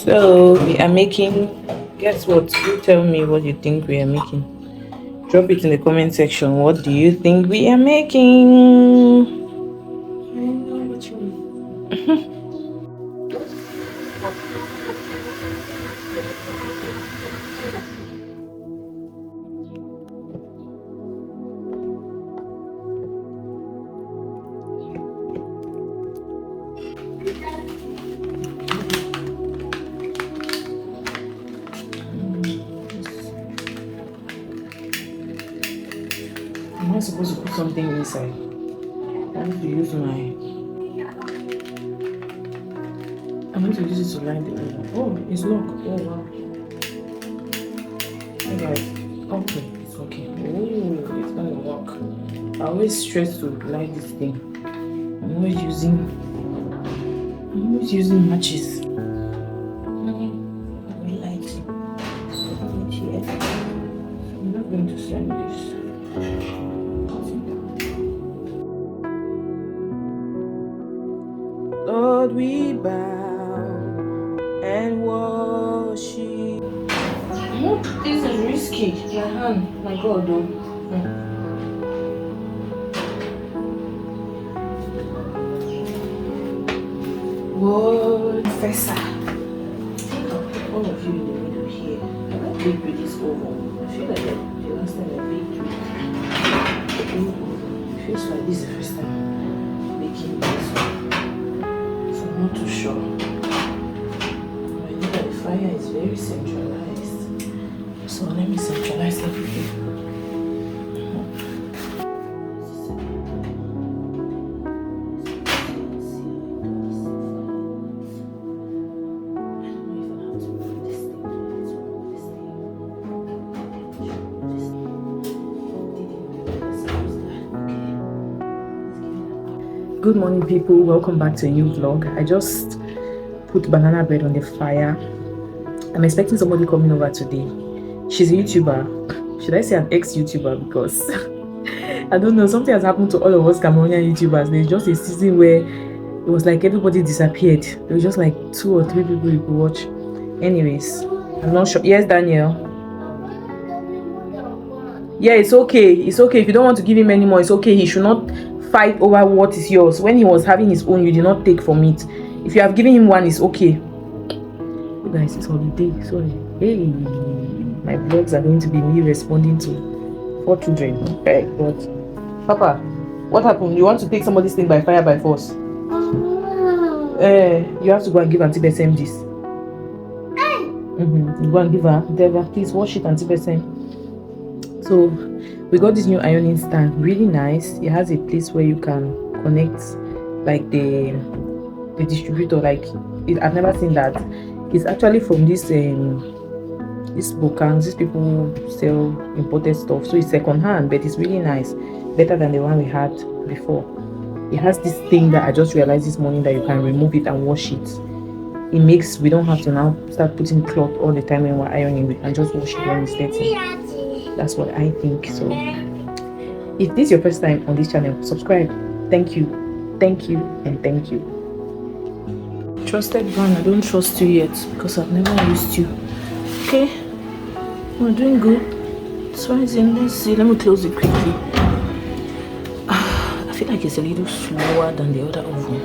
So we are making. Guess what? You tell me what you think we are making. Drop it in the comment section. What do you think we are making? I know what you mean. Am I supposed to put something inside? I need to use my. I'm going to use it to line the oven. Oh, it's locked. Oh wow. Hey guys. Okay, it's okay. Oh, it's gonna work. I always stress to light this thing. I'm always using matches. We light it. Here. I'm not going to send this. Lord, we bow and worship. This is risky. My hand, my God, though. Word Professor. All of you in the middle here. Have I baked with this oven? I feel like the last time I baked with it feels like this is the first time baking this one. So I'm not too sure. I know that the fire is very centralized. So let me centralize everything. Good morning, people. Welcome back to a new vlog. I just put banana bread on the fire. I'm expecting somebody coming over today. She's a YouTuber. Should I say an ex-YouTuber? Because I don't know, something has happened to all of us Cameroonian YouTubers. There's just a season where it was like everybody disappeared. There was just like 2 or 3 people you could watch. Anyways, I'm not sure. Yes, Daniel. Yeah, it's okay. It's okay. If you don't want to give him anymore, it's okay. He should not fight over what is yours. When he was having his own, you did not take from it. If you have given him one, it's okay. You guys, it's holiday. Sorry. Hey, my vlogs are going to be me responding to 4 children. Okay, but Papa, what happened? You want to take somebody's thing by fire by force? You have to go and give Auntie Besem this. You go and give her. Deva, please wash it, Auntie Besem. So we got this new ironing stand, really nice. It has a place where you can connect like the distributor. Like I've never seen that. It's actually from this Bokans. These people sell imported stuff, so it's second hand, but it's really nice, better than the one we had before. It has this thing that I just realized this morning that you can remove it and wash it. It makes we don't have to now start putting cloth all the time when we're ironing. We can just wash it when it's dirty. That's what I think. So if this is your first time on this channel, subscribe. Thank you, and thank you. Trusted brand, I don't trust you yet because I've never used you. Okay, we're doing good. So let's see. Let me close it quickly. I feel like it's a little slower than the other oven.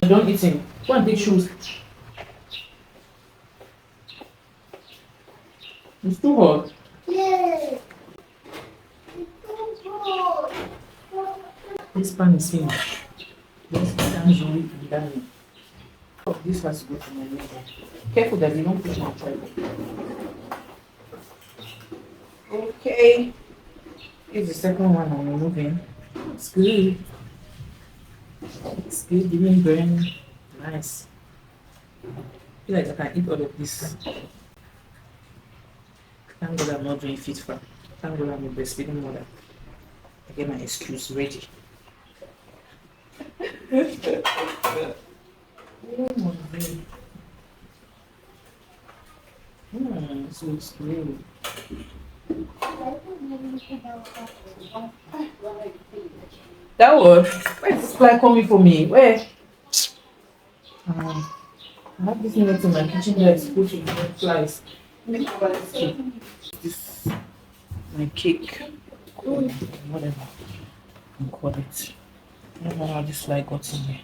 Don't eat him. Go and take shoes. It's too hot. Yeah. It's too hot. This pan is finished. Let's get done. Oh, this has to go to my neighbor. Careful that you don't put my tripod. Okay. Here's the second one I'm removing. It's good. It's good, even very nice. I feel like I can eat all of this. Thank God I'm not doing fit for. Thank God I'm a breastfeeding mother. I get my excuse ready. This looks good. That was. Where's this fly coming for me? Where? I have this minute in my kitchen that is supposed to get flies. Let me cover this cake. This my cake. Whatever you call it. I don't know how this fly got in there.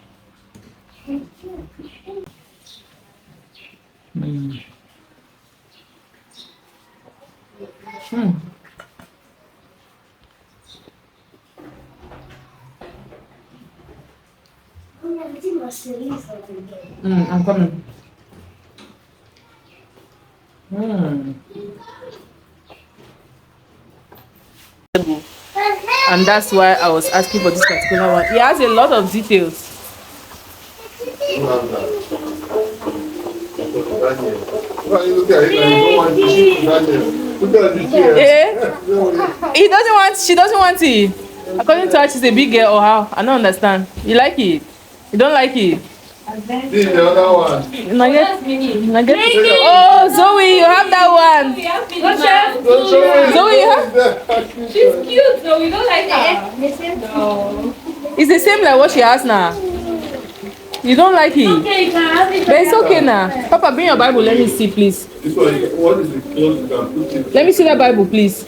Mm. I'm coming. And that's why I was asking for this particular one. It has a lot of details. He doesn't want. She doesn't want it. According to her, she's a big girl or how? I don't understand. You like it? You don't like it? This is the other one. Nugget. Oh, Zoe, you have that one. Zoe, you have. She's cute, though. You don't like her. No. It's the same like what she has now. You don't like it? Okay, you can have it. But it's okay now. Papa, bring your Bible. Let me see, please. This one, what is the clothes you can put it? Let me see that Bible, please.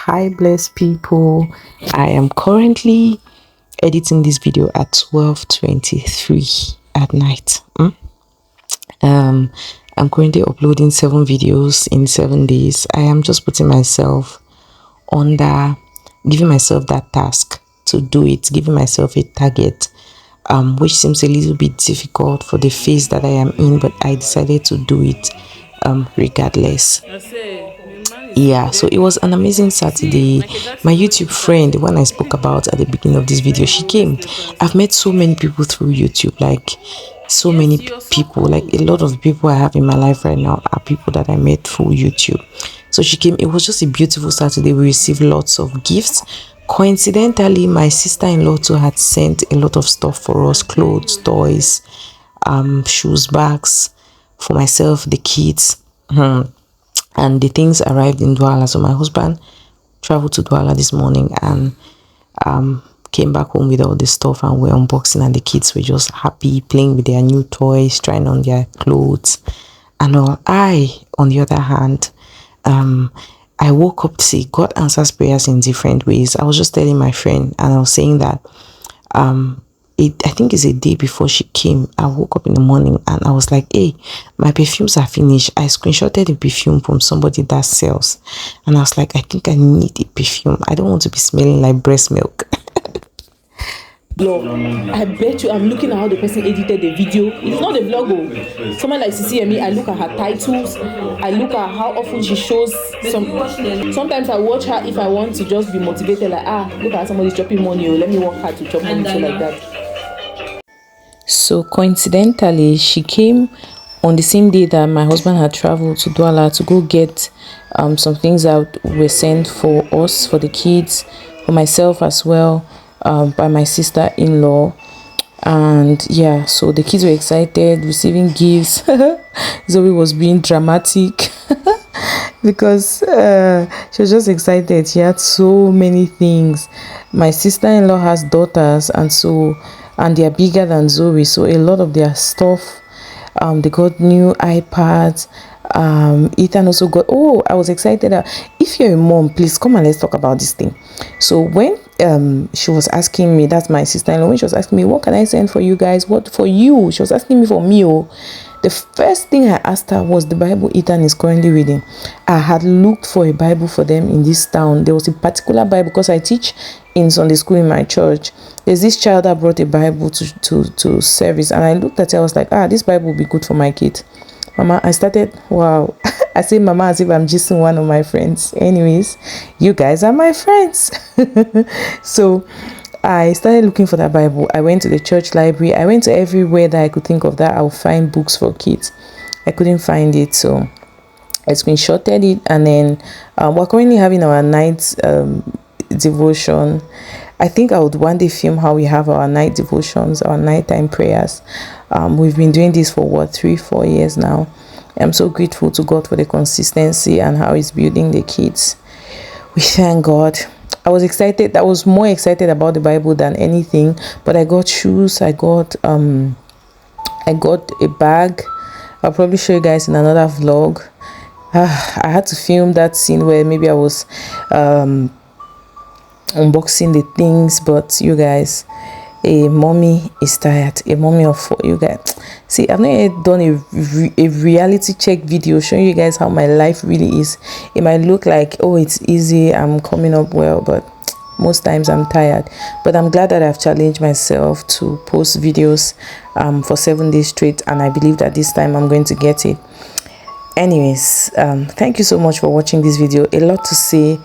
Hi, blessed people. I am currently editing this video at 12:23 at night. I'm currently uploading 7 videos in 7 days. I am just putting myself under, giving myself that task to do it, giving myself a target, which seems a little bit difficult for the phase that I am in, but I decided to do it regardless. Yeah, so it was an amazing Saturday. My YouTube friend, the one I spoke about at the beginning of this video, she came. I've met so many people through YouTube, like so many people, like a lot of people I have in my life right now are people that I met through YouTube. So she came. It was just a beautiful Saturday. We received lots of gifts. Coincidentally, my sister-in-law too had sent a lot of stuff for us: clothes, toys, shoes, bags for myself, the kids. And the things arrived in Douala. So my husband traveled to Douala this morning and came back home with all the stuff, and we're unboxing, and the kids were just happy, playing with their new toys, trying on their clothes and all. On the other hand, I woke up to see God answers prayers in different ways. I was just telling my friend, and I was saying that I think it's a day before she came. I woke up in the morning and I was like, hey, my perfumes are finished. I screenshotted a perfume from somebody that sells, and I was like, I think I need a perfume. I don't want to be smelling like breast milk. Vlog. I bet you I'm looking at how the person edited the video. It's not a vlog. Someone like CCME, I look at her titles. I look at how often she shows. Sometimes I watch her if I want to just be motivated. Like, look at somebody's chopping money. Let me work hard to chop money. So like that. So coincidentally, she came on the same day that my husband had traveled to Douala to go get some things that were sent for us, for the kids, for myself as well, by my sister-in-law. And yeah, so the kids were excited, receiving gifts. Zoe was being dramatic because she was just excited. She had so many things. My sister-in-law has daughters, and they are bigger than Zoe, so a lot of their stuff, they got new iPads. Ethan also got, I was excited. If you're a mom, please come and let's talk about this thing. So when she was asking me, that's my sister-in-law, when she was asking me, what can I send for you guys? What for you? She was asking me for me. The first thing I asked her was the Bible Ethan is currently reading. I had looked for a Bible for them in this town. There was a particular Bible, because I teach in Sunday school in my church. There's this child that brought a Bible to service, and I looked at it. I was like, this Bible will be good for my kid. Mama, I started, wow. I say mama as if I'm just one of my friends. Anyways, you guys are my friends. So I started looking for that Bible. I went to the church library. I went to everywhere that I could think of that I'll find books for kids. I couldn't find it. So I screenshotted it, and then we're currently having our night devotion. I think I would one day film how we have our night devotions, our nighttime prayers. We've been doing this for what, 3-4 years now. I'm so grateful to God for the consistency and how He's building the kids. We thank God. I was excited. I was more excited about the Bible than anything. But I got shoes. I got a bag. I'll probably show you guys in another vlog. I had to film that scene where maybe I was unboxing the things, but you guys, a mommy is tired. A mommy of 4, you guys. See, I've not yet done a reality check video showing you guys how my life really is. It might look like, oh, it's easy, I'm coming up well, but most times I'm tired. But I'm glad that I've challenged myself to post videos for 7 days straight, and I believe that this time I'm going to get it. Anyways, thank you so much for watching this video. A lot to say.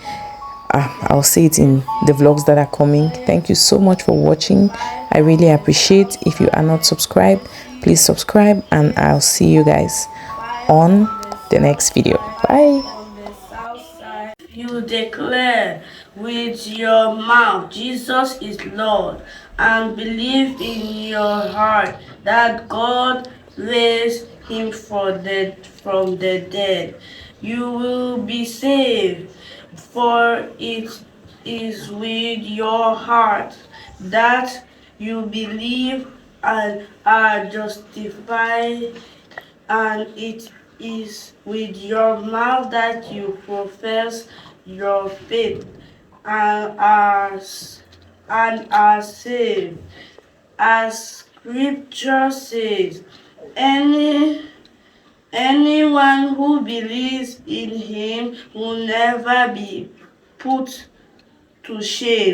I'll say it in the vlogs that are coming. Thank you so much for watching. I really appreciate. If you are not subscribed, please subscribe, and I'll see you guys on the next video. Bye. You declare with your mouth Jesus is Lord, and believe in your heart that God raised him from the dead, you will be saved. For it is with your heart that you believe and are justified, and it is with your mouth that you profess your faith and are saved. As scripture says, anyone who believes in him will never be put to shame.